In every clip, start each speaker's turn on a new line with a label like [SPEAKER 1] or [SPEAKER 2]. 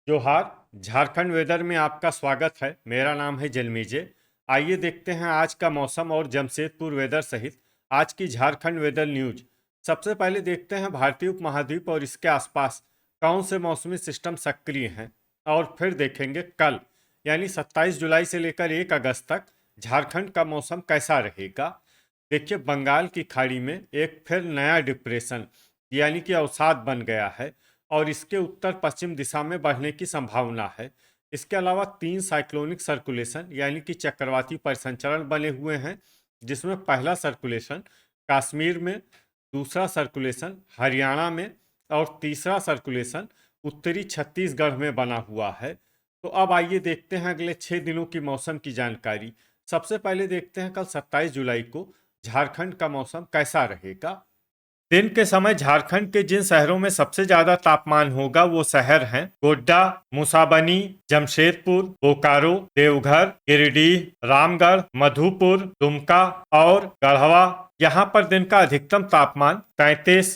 [SPEAKER 1] जोहार। झारखंड वेदर में आपका स्वागत है। मेरा नाम है जलमीजे। आइए देखते हैं आज का मौसम और जमशेदपुर वेदर सहित आज की झारखंड वेदर न्यूज। सबसे पहले देखते हैं भारतीय उपमहाद्वीप और इसके आसपास कौन से मौसमी सिस्टम सक्रिय हैं, और फिर देखेंगे कल यानी 27 जुलाई से लेकर 1 अगस्त तक झारखंड का मौसम कैसा रहेगा। देखिए, बंगाल की खाड़ी में एक फिर नया डिप्रेशन यानी कि अवसाद बन गया है और इसके उत्तर पश्चिम दिशा में बढ़ने की संभावना है। इसके अलावा 3 साइक्लोनिक सर्कुलेशन यानी कि चक्रवाती परिसंचरण बने हुए हैं, जिसमें पहला सर्कुलेशन कश्मीर में, दूसरा सर्कुलेशन हरियाणा में और तीसरा सर्कुलेशन उत्तरी छत्तीसगढ़ में बना हुआ है। तो अब आइए देखते हैं अगले 6 दिनों की मौसम की जानकारी। सबसे पहले देखते हैं कल 27 जुलाई को झारखंड का मौसम कैसा रहेगा। दिन के समय झारखंड के जिन शहरों में सबसे ज्यादा तापमान होगा वो शहर हैं गोड्डा, मुसाबनी, जमशेदपुर, बोकारो, देवघर, गिरिडीह, रामगढ़, मधुपुर, दुमका और गढ़वा। यहाँ पर दिन का अधिकतम तापमान 33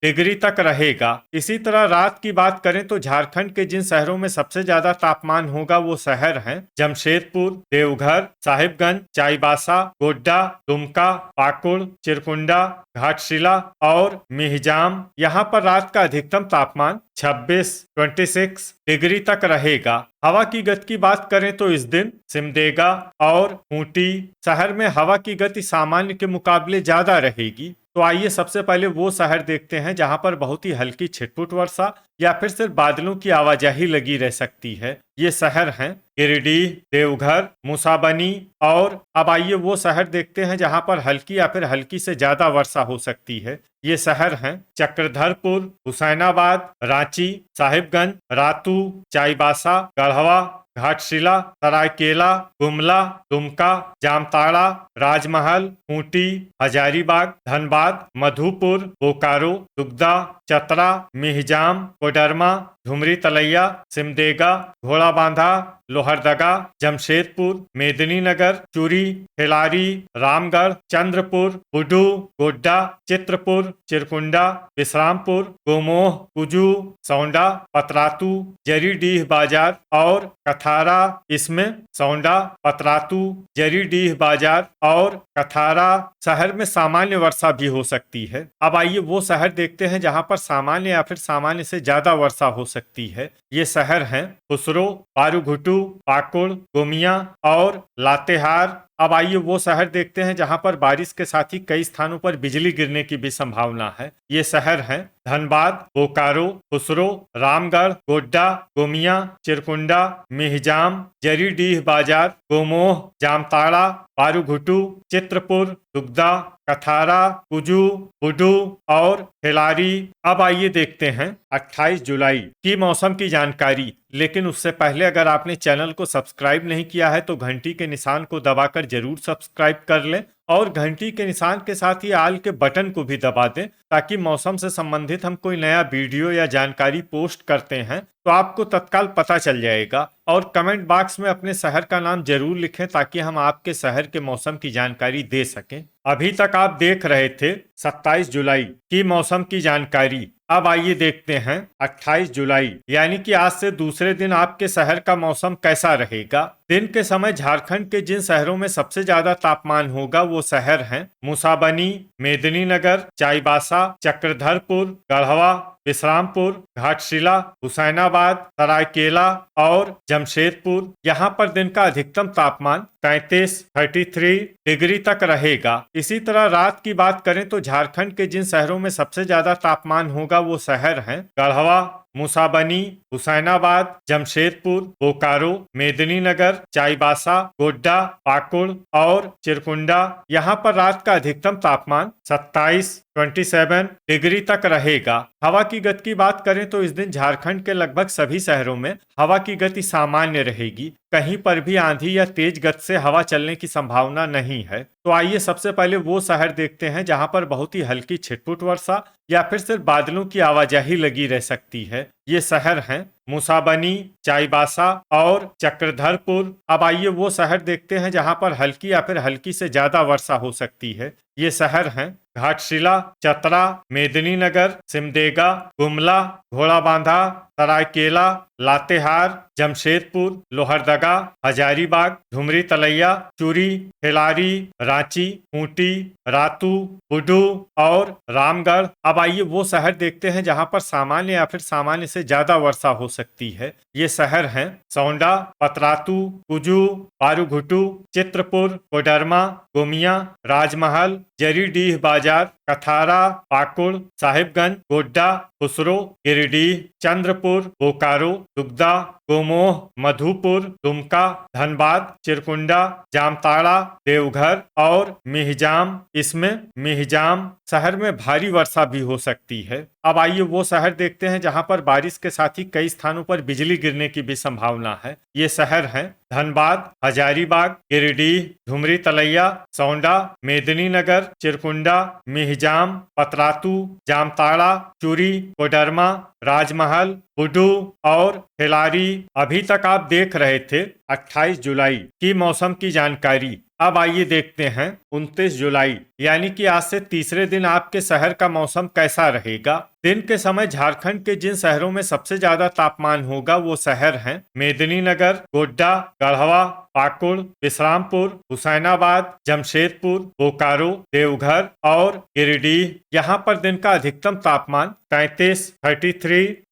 [SPEAKER 1] डिग्री तक रहेगा। इसी तरह रात की बात करें तो झारखंड के जिन शहरों में सबसे ज्यादा तापमान होगा वो शहर हैं जमशेदपुर, देवघर, साहिबगंज, चाईबासा, गोड्डा, दुमका, पाकुड़, चिरकुंडा, घाटशिला और मिहिजाम। यहाँ पर रात का अधिकतम तापमान 26 डिग्री तक रहेगा। हवा की गति की बात करें तो इस दिन सिमडेगा और खूंटी शहर में हवा की गति सामान्य के मुकाबले ज्यादा रहेगी। तो आइए सबसे पहले वो शहर देखते हैं जहां पर बहुत ही हल्की छिटपुट वर्षा या फिर सिर्फ बादलों की आवाजाही लगी रह सकती है। ये शहर हैं गिरिडीह, देवघर, मुसाबनी और अब आइए वो शहर देखते हैं जहां पर हल्की या फिर हल्की से ज्यादा वर्षा हो सकती है। ये शहर हैं चक्रधरपुर, हुसैनाबाद, रांची, साहिबगंज, रातू, चाईबासा, गढ़वा, घाटशिला, सरायकेला, गुमला, दुमका, जामताड़ा, राजमहल, खूंटी, हजारीबाग, धनबाद, मधुपुर, बोकारो, दुगदा, चतरा, मिहिजाम, कोडरमा, झुमरी तलैया, सिमडेगा, घोड़ाबांधा, लोहरदगा, जमशेदपुर, मेदिनीनगर, चूरी, खिलारी, रामगढ़, चंद्रपुर, बुडू, गोड्डा, चित्रपुर, चिरकुंडा, विश्रामपुर, गोमोह, कुजू, सौंडा, पतरातू, जरीडीह बाजार और कथारा। इसमें सौंडा, पतरातू, जरीडीह बाजार और कथारा शहर में सामान्य वर्षा भी हो सकती है। अब आइए वो शहर देखते हैं जहां पर सामान्य या फिर सामान्य से ज्यादा वर्षा हो सकती है। ये शहर हैं खुसरो, पारूघुटू, पाकुड़, गोमिया और लातेहार। अब आइए वो शहर देखते हैं जहां पर बारिश के साथ ही कई स्थानों पर बिजली गिरने की भी संभावना है। ये शहर हैं धनबाद, बोकारो, खुसरो, रामगढ़, गोड्डा, गोमिया, चिरकुंडा, मिहिजाम, जरीडीह बाजार, गोमोह, जामताड़ा, पारूघुटू, चित्रपुर, दुगदा, कथारा, कुजू, बुडू और खिलारी। अब आइए देखते हैं 28 जुलाई की मौसम की जानकारी। लेकिन उससे पहले अगर आपने चैनल को सब्सक्राइब नहीं किया है तो घंटी के निशान को दबाकर जरूर सब्सक्राइब कर लें और घंटी के निशान के साथ ही आल के बटन को भी दबा दें, ताकि मौसम से संबंधित हम कोई नया वीडियो या जानकारी पोस्ट करते हैं तो आपको तत्काल पता चल जाएगा। और कमेंट बॉक्स में अपने शहर का नाम जरूर लिखें ताकि हम आपके शहर के मौसम की जानकारी दे सकें। अभी तक आप देख रहे थे 27 जुलाई की मौसम की जानकारी। अब आइए देखते हैं 28 जुलाई यानी कि आज से दूसरे दिन आपके शहर का मौसम कैसा रहेगा। दिन के समय झारखंड के जिन शहरों में सबसे ज्यादा तापमान होगा वो शहर हैं मुसाबनी, मेदिनीनगर, चाईबासा, चक्रधरपुर, गढ़वा, विश्रामपुर, घाटशिला, हुसैनाबाद, सरायकेला और जमशेदपुर। यहाँ पर दिन का अधिकतम तापमान 33 डिग्री तक रहेगा। इसी तरह रात की बात करें तो झारखंड के जिन शहरों में सबसे ज्यादा तापमान होगा वो शहर हैं गढ़वा, मुसाबनी, हुसैनाबाद, जमशेदपुर, बोकारो, मेदिनीनगर, चाईबासा, गोड्डा, पाकुड़ और चिरकुंडा। यहाँ पर रात का अधिकतम तापमान 27 डिग्री तक रहेगा। हवा की गति की बात करें तो इस दिन झारखंड के लगभग सभी शहरों में हवा की गति सामान्य रहेगी। कहीं पर भी आंधी या तेज गति से हवा चलने की संभावना नहीं है। तो आइए सबसे पहले वो शहर देखते हैं जहां पर बहुत ही हल्की छिटपुट वर्षा या फिर सिर्फ बादलों की आवाजाही लगी रह सकती है। ये शहर हैं मुसाबनी, चाईबासा और चक्रधरपुर। अब आइए वो शहर देखते हैं जहां पर हल्की या फिर हल्की से ज्यादा वर्षा हो सकती है। ये शहर हैं घाटशिला, चतरा, मेदिनीनगर, सिमडेगा, गुमला, घोड़ाबांधा, सरायकेला, लातेहार, जमशेदपुर, लोहरदगा, हजारीबाग, धुमरी तलैया, चूरी, खिलारी, रांची, खूंटी, रातू, बुडू और रामगढ़। अब आइए वो शहर देखते हैं जहां पर सामान्य या फिर सामान्य से ज्यादा वर्षा हो सकती है। ये शहर हैं सौंडा, पतरातू, कुजू, पारूघुटू, चित्रपुर, कोडरमा, गोमिया, राजमहल, जरीडीह बाजार, कथारा, पाकुड़, साहिबगंज, गोड्डा, खुसरो, गिरिडीह, चंद्रपुर, बोकारो, दुगदा, गोमोह, मधुपुर, दुमका, धनबाद, चिरकुंडा, जामताड़ा, देवघर और मिहिजाम। इसमें मिहिजाम शहर में भारी वर्षा भी हो सकती है। अब आइए वो शहर देखते हैं जहां पर बारिश के साथ ही कई स्थानों पर बिजली गिरने की भी संभावना है। ये शहर हैं धनबाद, हजारीबाग, गिरिडीह, धुमरी तलैया, सौंडा, मेदिनीनगर, चिरकुंडा, मिहिजाम, पतरातू, जामताड़ा, चूरी, कोडरमा, राजमहल, बुडू और खिलारी। अभी तक आप देख रहे थे 28 जुलाई की मौसम की जानकारी। अब आइए देखते हैं 29 जुलाई यानी कि आज से तीसरे दिन आपके शहर का मौसम कैसा रहेगा। दिन के समय झारखंड के जिन शहरों में सबसे ज्यादा तापमान होगा वो शहर हैं मेदिनीनगर, गोड्डा, गढ़वा, पाकुड़, विश्रामपुर, हुसैनाबाद, जमशेदपुर, बोकारो, देवघर और गिरिडीह। यहाँ पर दिन का अधिकतम तापमान 33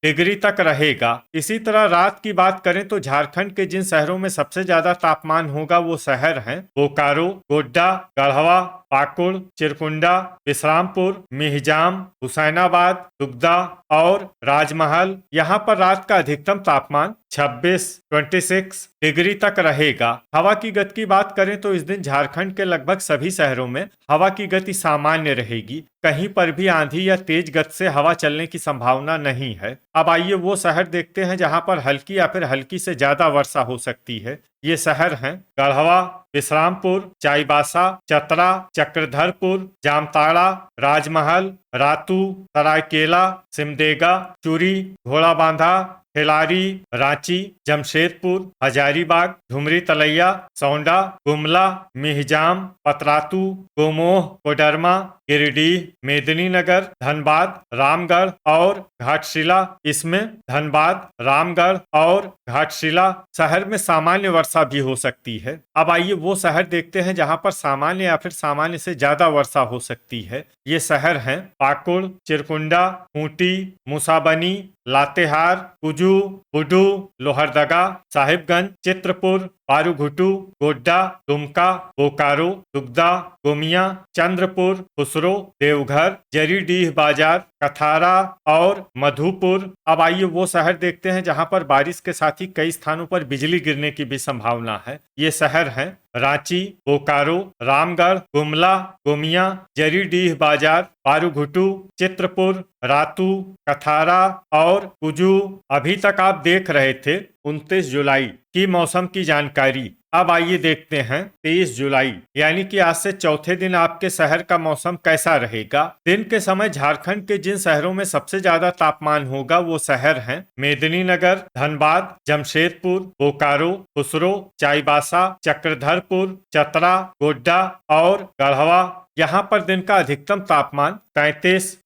[SPEAKER 1] डिग्री तक रहेगा। इसी तरह रात की बात करें तो झारखंड के जिन शहरों में सबसे ज्यादा तापमान होगा वो शहर हैं बोकारो, गोड्डा, गढ़वा, पाकुड़, चिरकुंडा, विश्रामपुर, मिहिजाम, हुसैनाबाद, दुगदा और राजमहल। यहाँ पर रात का अधिकतम तापमान 26 डिग्री तक रहेगा। हवा की गति की बात करें तो इस दिन झारखंड के लगभग सभी शहरों में हवा की गति सामान्य रहेगी। कहीं पर भी आंधी या तेज गति से हवा चलने की संभावना नहीं है। अब आइए वो शहर देखते हैं जहां पर हल्की या फिर हल्की से ज्यादा वर्षा हो सकती है। ये शहर हैं गढ़वा, विश्रामपुर, चाईबासा, चतरा, चक्रधरपुर, जामताड़ा, राजमहल, रातू, सरायकेला, सिमडेगा, चूरी, घोड़ाबांधा, खिलारी, रांची, जमशेदपुर, हजारीबाग, धुमरी तलैया, सौंडा, गुमला, मिहिजाम, पतरातू, गोमोह, कोडरमा, गिरिडीह, मेदिनीनगर, धनबाद, रामगढ़ और घाटशिला। इसमें धनबाद, रामगढ़ और घाटशिला शहर में सामान्य वर्षा भी हो सकती है। अब आइए वो शहर देखते हैं जहां पर सामान्य या फिर सामान्य से ज्यादा वर्षा हो सकती है। ये शहर हैं पाकुड़, चिरकुंडा, खूंटी, मुसाबनी, लातेहार, कुजू, बुडू, लोहरदगा, साहिबगंज, चित्रपुर, पारूघुटू, गोड्डा, दुमका, बोकारो, दुगदा, गोमिया, चंद्रपुर, खुसरो, देवघर, जरीडीह बाजार, कथारा और मधुपुर। अब आइए वो शहर देखते हैं जहां पर बारिश के साथ ही कई स्थानों पर बिजली गिरने की भी संभावना है। ये शहर हैं रांची, बोकारो, रामगढ़, गुमला, गोमिया, जरीडीह बाजार, पारूघुटू, चित्रपुर, रातू, कथारा और कुजू। अभी तक आप देख रहे थे 29 जुलाई की मौसम की जानकारी। अब आइए देखते हैं 23 जुलाई यानी कि आज से चौथे दिन आपके शहर का मौसम कैसा रहेगा। दिन के समय झारखंड के जिन शहरों में सबसे ज्यादा तापमान होगा वो शहर हैं मेदिनीनगर, धनबाद, जमशेदपुर, बोकारो, खुसरो, चाईबासा, चक्रधरपुर, चतरा, गोड्डा और गढ़वा। यहाँ पर दिन का अधिकतम तापमान 33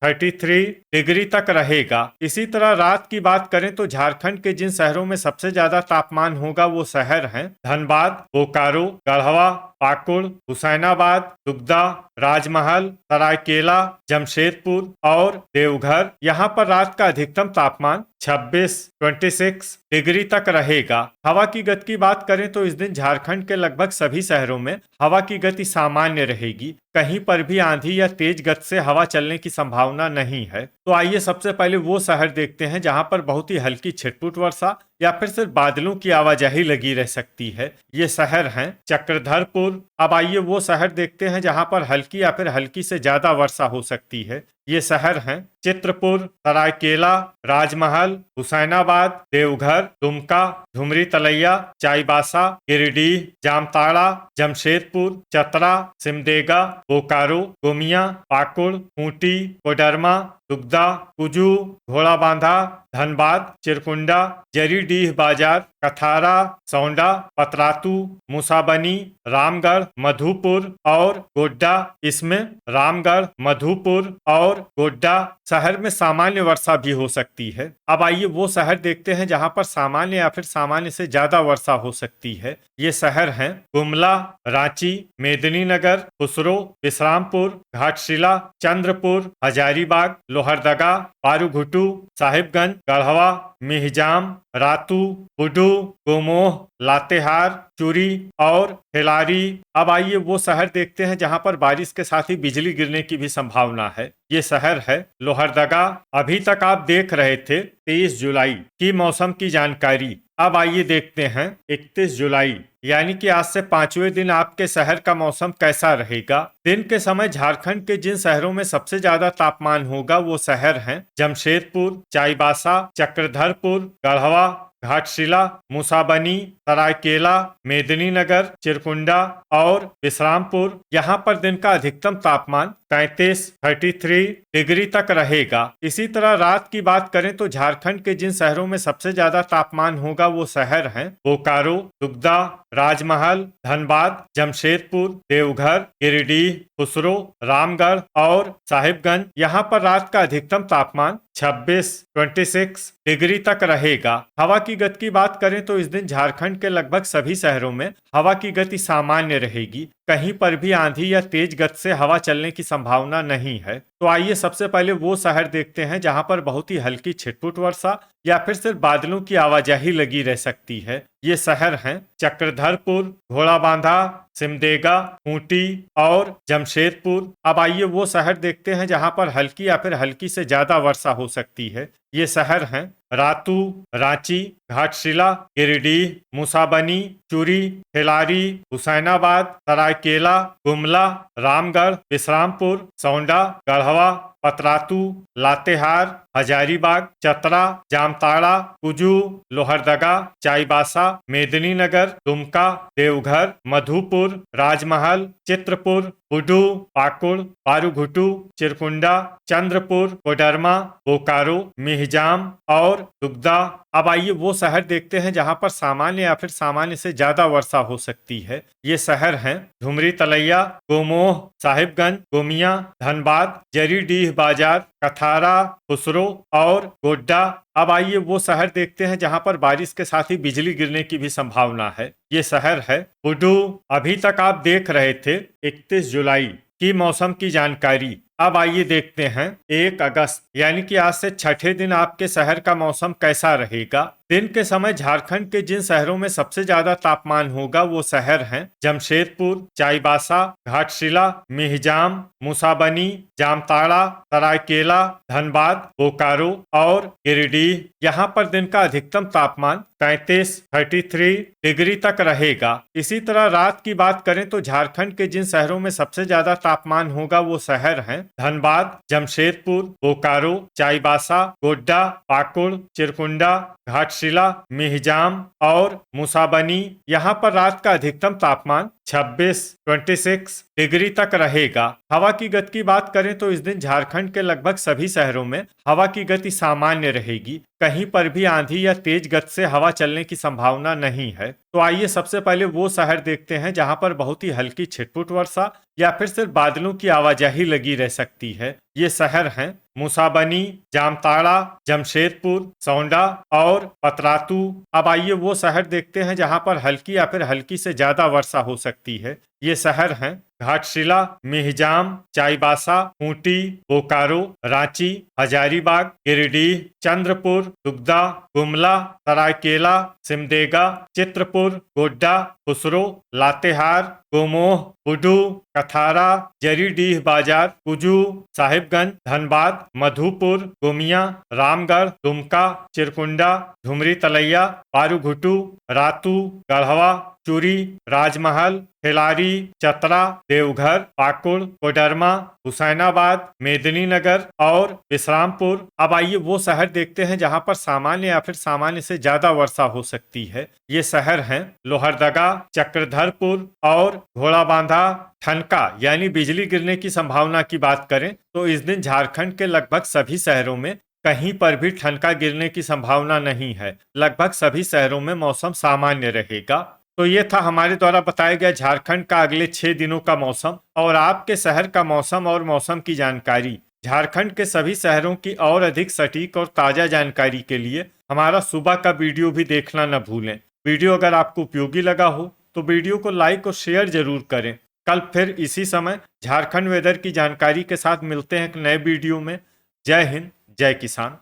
[SPEAKER 1] डिग्री तक रहेगा। इसी तरह रात की बात करें तो झारखंड के जिन शहरों में सबसे ज्यादा तापमान होगा वो शहर हैं धनबाद, बोकारो, गढ़वा, पाकुड़, हुसैनाबाद, दुगदा, राजमहल, सरायकेला, जमशेदपुर और देवघर। यहाँ पर रात का अधिकतम तापमान 26 डिग्री तक रहेगा। हवा की गति की बात करें तो इस दिन झारखंड के लगभग सभी शहरों में हवा की गति सामान्य रहेगी। कहीं पर भी आंधी या तेज गति से हवा चलने की संभावना नहीं है। तो आइए सबसे पहले वो शहर देखते हैं जहां पर बहुत ही हल्की छिटपुट वर्षा या फिर सिर्फ बादलों की आवाजाही लगी रह सकती है। ये शहर हैं चक्रधरपुर। अब आइए वो शहर देखते हैं जहां पर हल्की या फिर हल्की से ज्यादा वर्षा हो सकती है। ये शहर हैं चित्रपुर, सरायकेला, राजमहल, हुसैनाबाद, देवघर, दुमका, धुमरी तलैया, चाईबासा, गिरिडीह, जामताड़ा, जमशेदपुर, चतरा, सिमडेगा, बोकारो, गोमिया, पाकुड़, खूंटी, कोडरमा, दुगदा, कुजू, घोड़ाबांधा, धनबाद, चिरकुंडा, जरीडीह बाजार, कथारा, सौंडा, पतरातू, मूसाबनी, रामगढ़, मधुपुर और गोड्डा। इसमें रामगढ़, मधुपुर और गोड्डा शहर में सामान्य वर्षा भी हो सकती है। अब आइए वो शहर देखते हैं जहां पर सामान्य या फिर सामान्य से ज्यादा वर्षा हो सकती है। ये शहर हैं गुमला, रांची, मेदिनीनगर, खुसरो, विश्रामपुर, घाटशिला, चंद्रपुर, हजारीबाग, लोहरदगा, पारूघुटू, साहिबगंज, गढ़वा, मिहिजाम, रातू, बुडू, गोमोह, लातेहार, चूरी और हेलारी। अब आइए वो शहर देखते हैं जहां पर बारिश के साथ ही बिजली गिरने की भी संभावना है। ये शहर है लोहरदगा। अभी तक आप देख रहे थे 23 जुलाई की मौसम की जानकारी। अब आइए देखते हैं 31 जुलाई यानी कि आज से 5वें दिन आपके शहर का मौसम कैसा रहेगा। दिन के समय झारखंड के जिन शहरों में सबसे ज्यादा तापमान होगा वो शहर हैं जमशेदपुर, चाईबासा, चक्रधरपुर, गढ़वा, घाटशिला, मूसाबनी, सरायकेला, मेदिनीनगर, चिरकुंडा और विश्रामपुर। यहाँ पर दिन का अधिकतम तापमान 33 डिग्री तक रहेगा। इसी तरह रात की बात करें तो झारखंड के जिन शहरों में सबसे ज्यादा तापमान होगा वो शहर हैं बोकारो, दुगदा, राजमहल, धनबाद, जमशेदपुर, देवघर, गिरिडीह, खुसरो, रामगढ़ और साहिबगंज। यहाँ पर रात का अधिकतम तापमान 26 डिग्री तक रहेगा। हवा की गति की बात करें तो इस दिन झारखंड के लगभग सभी शहरों में हवा की गति सामान्य रहेगी। कहीं पर भी आंधी या तेज गति से हवा चलने की संभावना नहीं है। तो आइए सबसे पहले वो शहर देखते हैं जहां पर बहुत ही हल्की छिटपुट वर्षा या फिर सिर्फ बादलों की आवाजाही लगी रह सकती है। ये शहर हैं चक्रधरपुर, घोड़ाबांधा, सिमडेगा, खूंटी और जमशेदपुर। अब आइए वो शहर देखते हैं जहां पर हल्की या फिर हल्की से ज्यादा वर्षा हो सकती है। ये शहर हैं रातू, रांची, घाटशिला, गिरिडीह, मूसाबनी, चूरी, हेलारी, हुसैनाबाद, सरायकेला, गुमला, रामगढ़, विश्रामपुर, सौंडा, गढ़वा, पतरातू, लातेहार, हजारीबाग, चतरा, जामताड़ा, कुजू, लोहरदगा, चाईबासा, मेदिनीनगर, दुमका, देवघर, मधुपुर, राजमहल, चित्रपुर, बुडू, पाकुड़, पारूघुटू, चिरकुंडा, चंद्रपुर, कोडरमा, बोकारो, मिहिजाम और दुगदा। अब आइए वो शहर देखते हैं जहां पर सामान्य या फिर सामान्य से ज्यादा वर्षा हो सकती है। ये शहर हैं धुमरी तलैया, गोमोह, साहिबगंज, गोमिया, धनबाद, जरीडीह बाजार, कथारा, खुसरो और गोड्डा। अब आइए वो शहर देखते हैं जहां पर बारिश के साथ ही बिजली गिरने की भी संभावना है। ये शहर है बुडू। अभी तक आप देख रहे थे 31 जुलाई की मौसम की जानकारी। अब आइए देखते हैं 1 अगस्त यानी कि आज से छठे दिन आपके शहर का मौसम कैसा रहेगा। दिन के समय झारखंड के जिन शहरों में सबसे ज्यादा तापमान होगा वो शहर हैं जमशेदपुर, चाईबासा, घाटशिला, मिहिजाम, मूसाबनी, जामताड़ा, सरायकेला, धनबाद, बोकारो और गिरिडीह। यहाँ पर दिन का अधिकतम तापमान 33 डिग्री तक रहेगा। इसी तरह रात की बात करें तो झारखंड के जिन शहरों में सबसे ज्यादा तापमान होगा वो शहर हैं धनबाद, जमशेदपुर, बोकारो, चाईबासा, गोड्डा, पाकुड़, चिरकुंडा, घाटशिला, मिहिजाम और मूसाबनी। यहाँ पर रात का अधिकतम तापमान 26 डिग्री तक रहेगा। हवा की गति की बात करें तो इस दिन झारखंड के लगभग सभी शहरों में हवा की गति सामान्य रहेगी। कहीं पर भी आंधी या तेज गति से हवा चलने की संभावना नहीं है। तो आइए सबसे पहले वो शहर देखते हैं जहां पर बहुत ही हल्की छिटपुट वर्षा या फिर सिर्फ बादलों की आवाजाही लगी रह सकती है। ये शहर हैं मूसाबनी, जामताड़ा, जमशेदपुर, सौंडा और पतरातू। अब आइए वो शहर देखते हैं जहां पर हल्की या फिर हल्की से ज्यादा वर्षा हो सकती है। ये शहर हैं घाटशिला, मिहिजाम, चाईबासा, खूंटी, बोकारो, रांची, हजारीबाग, गिरिडीह, चंद्रपुर, दुगदा, गुमला, सरायकेला, सिमडेगा, चित्रपुर, गोड्डा, खुसरो, लातेहार, गोमोह, बुडू, कथारा, जरीडीह बाजार, कुजू, साहिबगंज, धनबाद, मधुपुर, गोमिया, रामगढ़, दुमका, चिरकुंडा, धुमरी तलैया, पारूघुटू, रातू, गढ़वा चूरी, राजमहल, खिलारी, चतरा, देवघर, पाकुड़, कोडरमा, हुसैनाबाद, मेदिनीनगर और विश्रामपुर। अब आइए वो शहर देखते हैं जहां पर सामान्य या फिर सामान्य से ज्यादा वर्षा हो सकती है। ये शहर हैं लोहरदगा, चक्रधरपुर और घोड़ाबांधा। ठनका यानी बिजली गिरने की संभावना की बात करें तो इस दिन झारखंड के लगभग सभी शहरों में कहीं पर भी ठनका गिरने की संभावना नहीं है। लगभग सभी शहरों में मौसम सामान्य रहेगा। तो ये था हमारे द्वारा बताया गया झारखंड का अगले 6 दिनों का मौसम और आपके शहर का मौसम और मौसम की जानकारी। झारखंड के सभी शहरों की और अधिक सटीक और ताजा जानकारी के लिए हमारा सुबह का वीडियो भी देखना न भूलें। वीडियो अगर आपको उपयोगी लगा हो तो वीडियो को लाइक और शेयर जरूर करें। कल फिर इसी समय झारखंड वेदर की जानकारी के साथ मिलते हैं एक नए वीडियो में। जय हिंद, जय किसान।